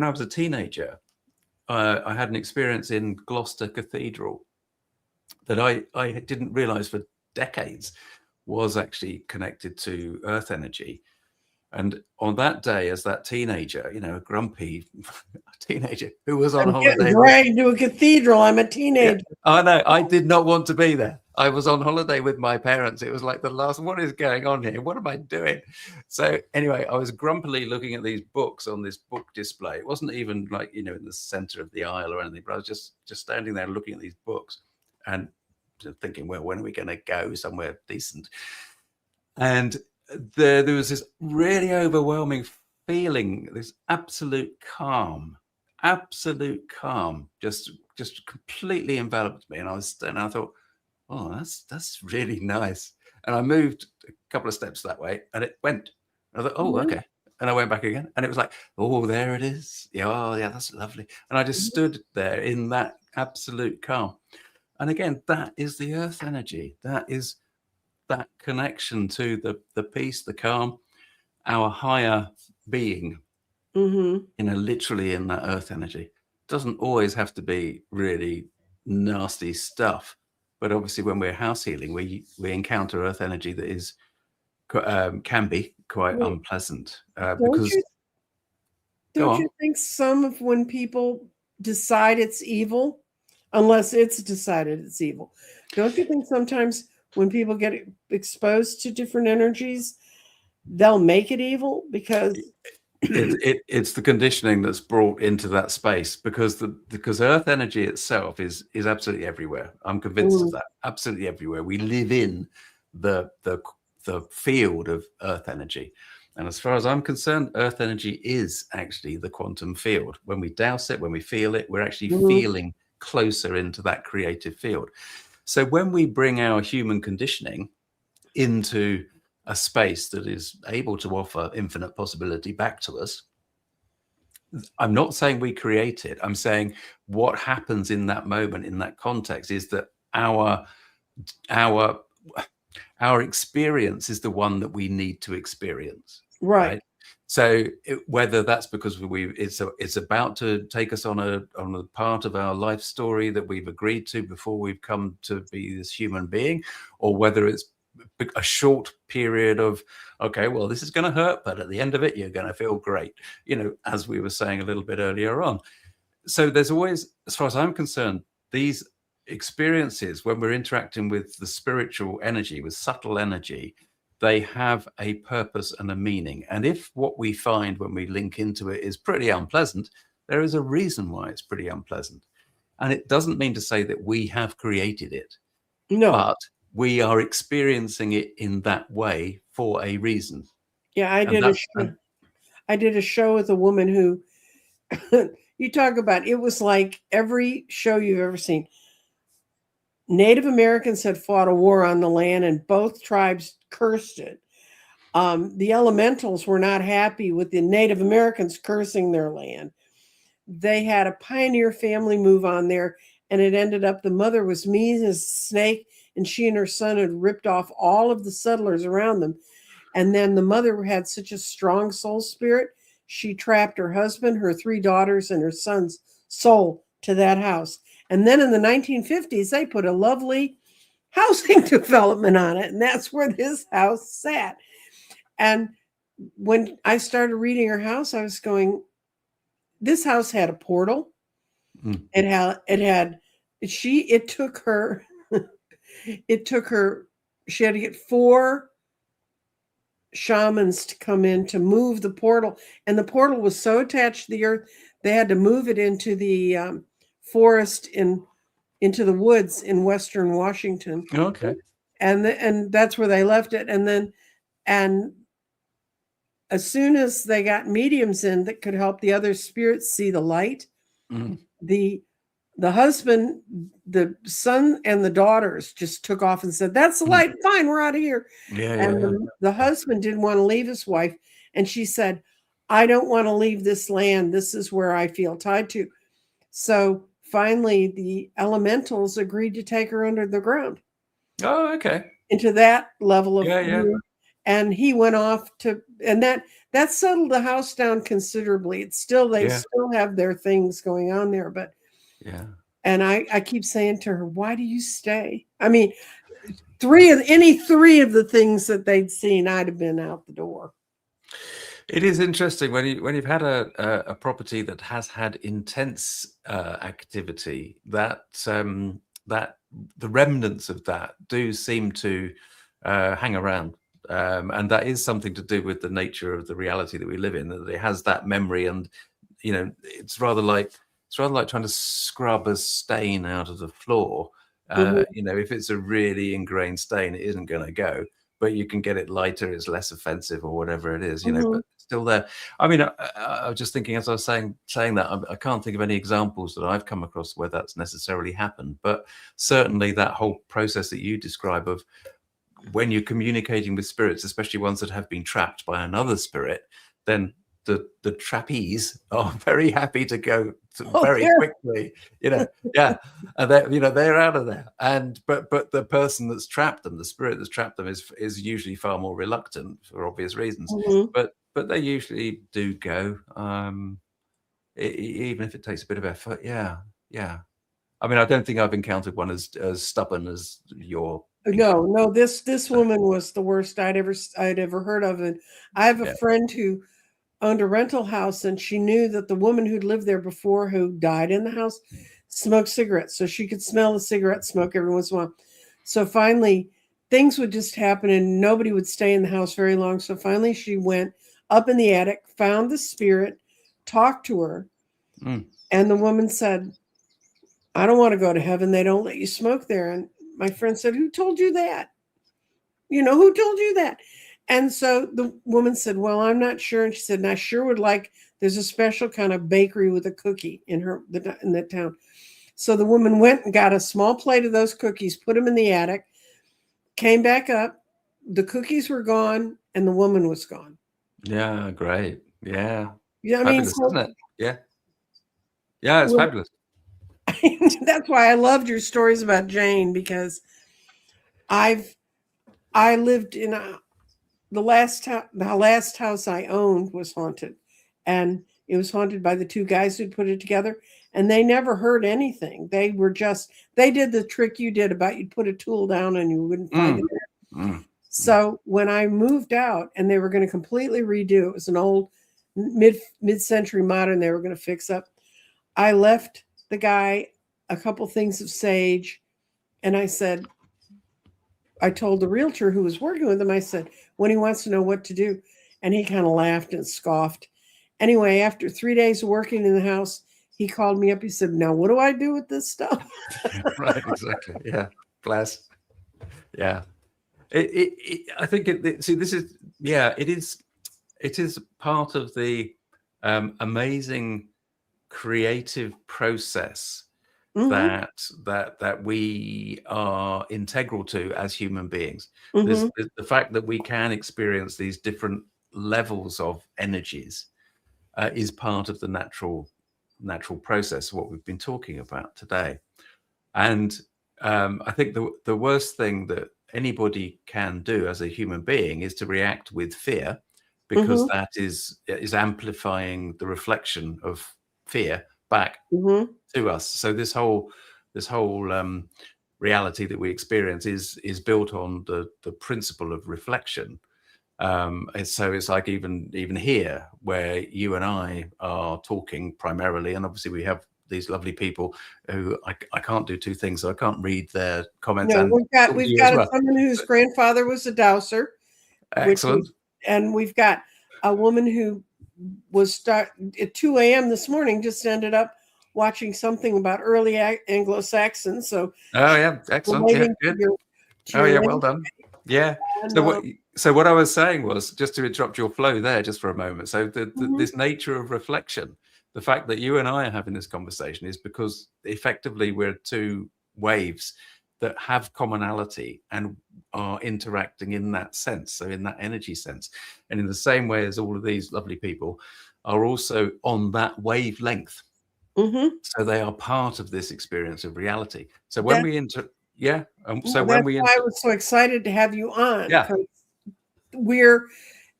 was a teenager, I had an experience in Gloucester Cathedral that I didn't realize for decades was actually connected to earth energy. And on that day, as that teenager, a grumpy teenager who was on holiday, dragged to a cathedral. I'm a teenager. Yeah. Oh no, I did not want to be there. I was on holiday with my parents. It was like the last. What is going on here? What am I doing? So anyway, I was grumpily looking at these books on this book display. It wasn't even like in the center of the aisle or anything, but I was just standing there looking at these books and thinking, well, when are we going to go somewhere decent? And there was this really overwhelming feeling, this absolute calm, just completely enveloped me. And I thought, oh, that's really nice. And I moved a couple of steps that way, and it went. And I thought, oh, okay. And I went back again, and it was like, oh, there it is. Yeah, oh, yeah, that's lovely. And I just stood there in that absolute calm. And again, that is the earth energy. That is that connection to the peace, the calm, our higher being, literally in that earth energy. It doesn't always have to be really nasty stuff, but obviously when we're house healing, we encounter earth energy that is can be quite unpleasant. Because don't you think some of when people decide it's evil, unless it's decided it's evil, don't you think sometimes when people get exposed to different energies, they'll make it evil? Because It's the conditioning that's brought into that space, because earth energy itself is absolutely everywhere. I'm convinced of Mm, that. Absolutely everywhere. We live in the field of earth energy. And as far as I'm concerned, earth energy is actually the quantum field. When we dowse it, when we feel it, we're actually mhm. feeling closer into that creative field. So when we bring our human conditioning into a space that is able to offer infinite possibility back to us, I'm not saying we create it. I'm saying what happens in that moment, in that context, is that our our experience is the one that we need to experience, Right. right? So whether that's because it's about to take us on a part of our life story that we've agreed to before we've come to be this human being, or whether it's a short period of, okay, well, this is going to hurt, but at the end of it, you're going to feel great, as we were saying a little bit earlier on. So there's always, as far as I'm concerned, these experiences, when we're interacting with the spiritual energy, with subtle energy, they have a purpose and a meaning. And if what we find when we link into it is pretty unpleasant, there is a reason why it's pretty unpleasant. And it doesn't mean to say that we have created it, No. but we are experiencing it in that way for a reason. Yeah, And that's, and, I did a show with a woman who you talk about, it was like every show you've ever seen. Native Americans had fought a war on the land and both tribes cursed it. The elementals were not happy with the Native Americans cursing their land. They had a pioneer family move on there, and it ended up the mother was mean as a snake, and she and her son had ripped off all of the settlers around them. And then the mother had such a strong soul spirit, she trapped her husband, her three daughters, and her son's soul to that house. And then in the 1950s, they put a lovely housing development on it, and that's where this house sat. And when I started reading her house, I was going, this house had a portal. mm, It took her, it took her, she had to get 4 shamans to come in to move the portal. And the portal was so attached to the earth, they had to move it into the forest into the woods in Western Washington. okay. And that's where they left it. And as soon as they got mediums in that could help the other spirits see the light, Mm, the husband, the son, and the daughters just took off and said, "That's the mm. light. Fine, we're out of here." Yeah, yeah, And yeah. the husband didn't want to leave his wife, and she said, "I don't want to leave this land. This is where I feel tied to." So finally, the elementals agreed to take her under the ground Oh, okay. into that level of Yeah, yeah, and he went off to, and that settled the house down considerably. It's still, they yeah, still have their things going on there, but yeah. and I keep saying to her, why do you stay? I mean, any three of the things that they'd seen, I'd have been out the door. It is interesting when you've had a property that has had intense activity, that that the remnants of that do seem to hang around, and that is something to do with the nature of the reality that we live in. That it has that memory, and it's rather like trying to scrub a stain out of the floor. Mhm, If it's a really ingrained stain, it isn't going to go, but you can get it lighter, it's less offensive or whatever it is, mhm. but still there. I mean, I was just thinking as I was saying that, I can't think of any examples that I've come across where that's necessarily happened, but certainly that whole process that you describe of when you're communicating with spirits, especially ones that have been trapped by another spirit, then the trapeze are very happy to go Oh, very there. quickly, yeah, and they're out of there. And but the person that's trapped them, the spirit that's trapped them, is usually far more reluctant for obvious reasons. Mhm. But they usually do go, even if it takes a bit of effort. Yeah, yeah. I mean, I don't think I've encountered one as stubborn as your No, encounter. no, this woman was the worst I'd ever heard of. And I have a Yeah. friend who owned a rental house, and she knew that the woman who'd lived there before, who died in the house, smoked cigarettes. So she could smell the cigarette smoke every once in a while. So finally, things would just happen and nobody would stay in the house very long. So finally, she went up in the attic, found the spirit, talked to her, and the woman said, I don't want to go to heaven. They don't let you smoke there. And my friend said, who told you that? Who told you that? And so the woman said, well, I'm not sure. And she said, and I sure would like, there's a special kind of bakery with a cookie in that town. So the woman went and got a small plate of those cookies, put them in the attic, came back up. The cookies were gone and the woman was gone. Yeah, great. Yeah. Yeah, Fabulous, isn't it? Yeah. Yeah, it's fabulous. That's why I loved your stories about Jane, because I lived in the last house I owned was haunted, and it was haunted by the two guys who put it together, and they never heard anything. They did the trick you did about you'd put a tool down and you wouldn't find it. So when I moved out and they were going to completely redo, it was an old mid-century modern they were going to fix up. I left the guy a couple things of sage, and I told the realtor who was working with him, I said, when he wants to know what to do. And he kind of laughed and scoffed. Anyway, after 3 days of working in the house, he called me up. He said, now what do I do with this stuff? Right, exactly. Yeah. Bless. Yeah. I think this is, it is part of the amazing creative process that we are integral to as human beings. The fact that we can experience these different levels of energies is part of the natural process of what we've been talking about today. And I think the worst thing that anybody can do as a human being is to react with fear, because that is amplifying the reflection of fear back to us. So this whole reality that we experience is built on the principle of reflection. So it's like even here where you and I are talking primarily, and obviously we have these lovely people who I can't do two things, so I can't read their comments. No, and we've got someone whose grandfather was a dowser. Excellent. And we've got a woman who was at 2 a.m. this morning, just ended up watching something about early Anglo-Saxons. So excellent. Yeah, good. Well done. Yeah. So what I was saying was, just to interrupt your flow there just for a moment. So this nature of reflection, the fact that you and I are having this conversation is because effectively we're two waves that have commonality and are interacting in that sense, so in that energy sense. And in the same way as all of these lovely people are also on that wavelength. So they are part of this experience of reality. So when we I was so excited to have you on. Yeah.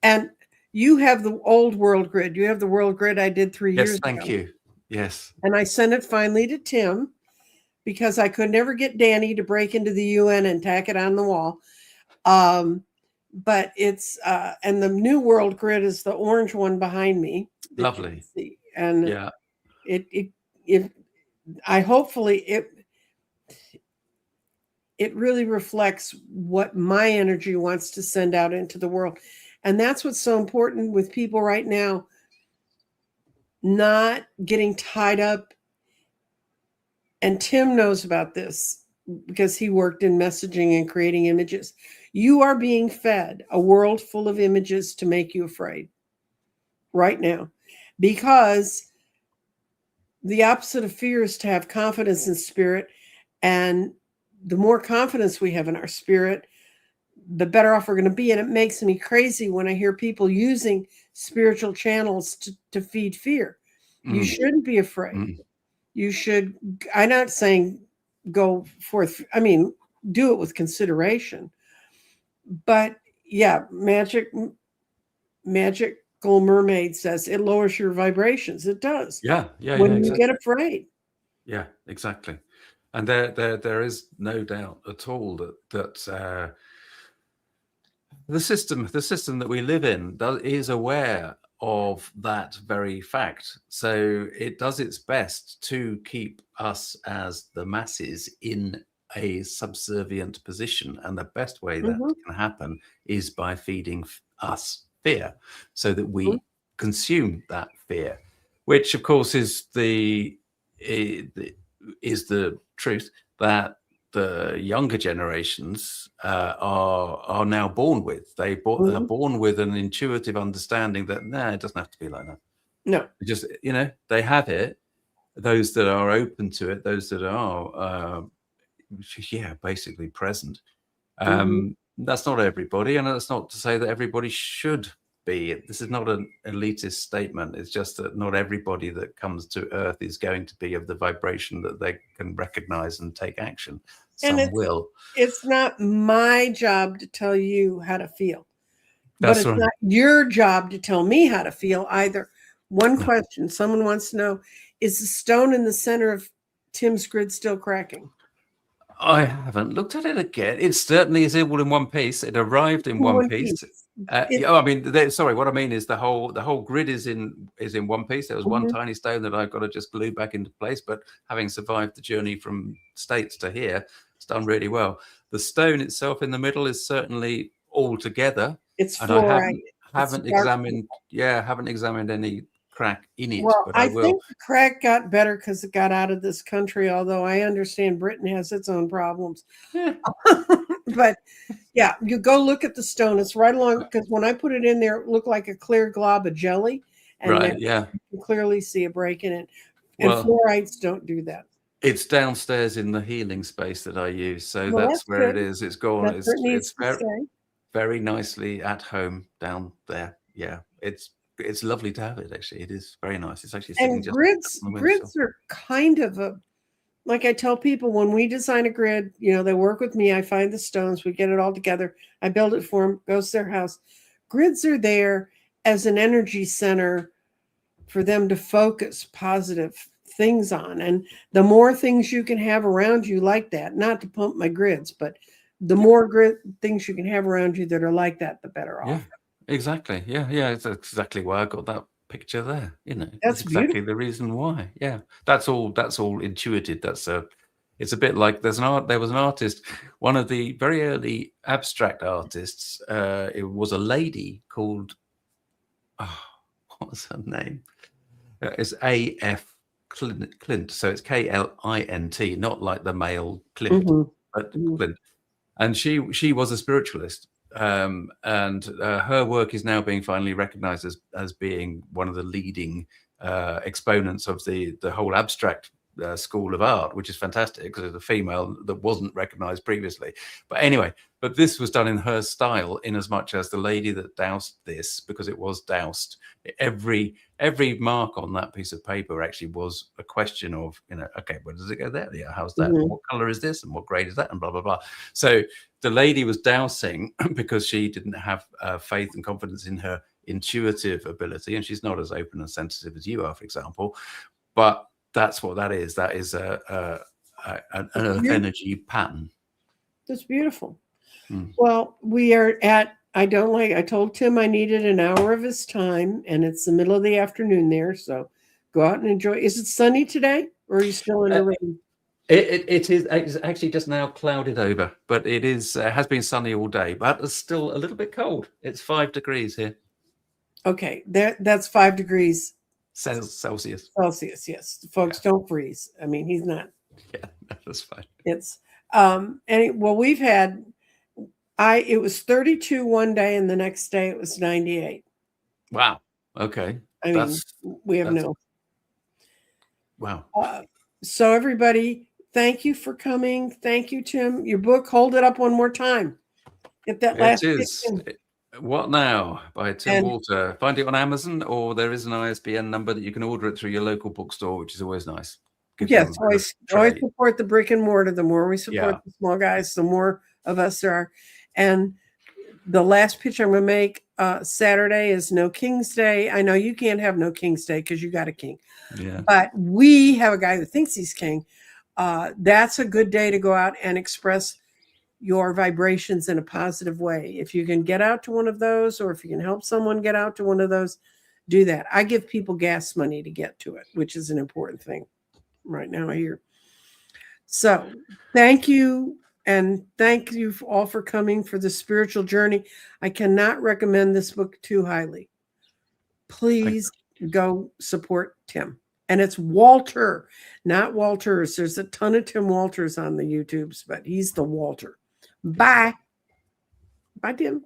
And you have the old world grid. You have the world grid I did 3 years ago. Yes, thank you. Yes. And I sent it finally to Tim, because I could never get Danny to break into the UN and tack it on the wall. But it's and the new world grid is the orange one behind me. Lovely. And yeah, it really reflects what my energy wants to send out into the world. And that's what's so important with people right now, not getting tied up. And Tim knows about this because he worked in messaging and creating images. You are being fed a world full of images to make you afraid right now, because the opposite of fear is to have confidence in spirit. And the more confidence we have in our spirit, the better off we're going to be. And it makes me crazy when I hear people using spiritual channels to feed fear. You shouldn't be afraid. You should, I'm not saying go forth. I mean, do it with consideration. But yeah, Magical Mermaid says it lowers your vibrations. It does. Yeah. When you get afraid. Yeah, exactly. And there is no doubt at all that the system that we live in is aware of that very fact. So it does its best to keep us as the masses in a subservient position. And the best way that can happen is by feeding us fear, so that we consume that fear, which of course is the truth that the younger generations are now born with. Are born with an intuitive understanding that it doesn't have to be like that. No, just they have it. Those that are open to it, those that are basically present. That's not everybody, and that's not to say that everybody should be. This is not an elitist statement. It's just that not everybody that comes to Earth is going to be of the vibration that they can recognize and take action. Some will. It's not my job to tell you how to feel, That's but it's right. not your job to tell me how to feel either. One question someone wants to know: is the stone in the center of Tim's grid still cracking? I haven't looked at it again. It certainly is all in one piece. It arrived in one piece. I mean, sorry. What I mean is the whole grid is in one piece. There was one tiny stone that I've got to just glue back into place. But having survived the journey from States to here, it's done really well. The stone itself in the middle is certainly all together. It's and fluorite. I haven't examined any crack in it. Well, but I will. think the crack got better because it got out of this country, although I understand Britain has its own problems. But yeah, you go look at the stone. It's right along, because when I put it in there, it looked like a clear glob of jelly. And you can clearly see a break in it. And fluorites don't do that. It's downstairs in the healing space that I use. So that's where it is. It's gone. It's very nicely at home down there. Yeah, it's lovely to have it. Actually, it is very nice. It's actually sitting just grids are kind of like I tell people, when we design a grid, they work with me. I find the stones, we get it all together. I build it for them, goes to their house. Grids are there as an energy center for them to focus positive things on. And the more things you can have around you like that, not to pump my grids, but the more things you can have around you that are like that, the better off. Yeah, exactly. Yeah. It's exactly why I got that picture there. That's exactly beautiful. the reason why. Yeah, that's all intuited. It's a bit like there was an artist, one of the very early abstract artists. It was a lady called, what was her name? It's A.F. Clint. So it's K-L-I-N-T, not like the male Clint, but Clint. And she was a spiritualist. And her work is now being finally recognized as being one of the leading exponents of the whole abstract school of art, which is fantastic because it's a female that wasn't recognized previously. But anyway, this was done in her style, in as much as the lady that doused this, because it was doused, every mark on that piece of paper actually was a question of, okay, where does it go there? Yeah, how's that? What color is this? And what grade is that? And blah, blah, blah. So the lady was dowsing because she didn't have faith and confidence in her intuitive ability. And she's not as open and sensitive as you are, for example. But that's what that is. That is an earth energy pattern. That's beautiful. Well, we are at, I told Tim I needed an hour of his time, and it's the middle of the afternoon there. So go out and enjoy. Is it sunny today, or are you still in the rain? It is. It's actually just now clouded over, but it has been sunny all day, but it's still a little bit cold. It's 5 degrees here. Okay, that's 5 degrees Celsius. Celsius, yes. Folks, don't freeze. I mean, he's not. Yeah, that's fine. It's we've had. It was 32 one day, and the next day it was 98. Wow. Okay. I mean, we have no. Wow. So everybody, thank you for coming. Thank you, Tim. Your book, hold it up one more time. Get that last. It is. What Now by Tim Walter. Find it on Amazon, or there is an ISBN number that you can order it through your local bookstore, which is always nice. Yes, always support the brick and mortar. The more we support the small guys, the more of us there are. And the last pitch I'm going to make Saturday is No King's Day. I know you can't have No King's Day because you got a king. Yeah. But we have a guy who thinks he's king. That's a good day to go out and express your vibrations in a positive way. If you can get out to one of those, or if you can help someone get out to one of those, do that. I give people gas money to get to it, which is an important thing right now here. So thank you, And thank you all for coming for the spiritual journey. I cannot recommend this book too highly. Please go support Tim. And it's Walter, not Walters. There's a ton of Tim Walters on the YouTubes, but he's the Walter. Bye. Bye, Tim.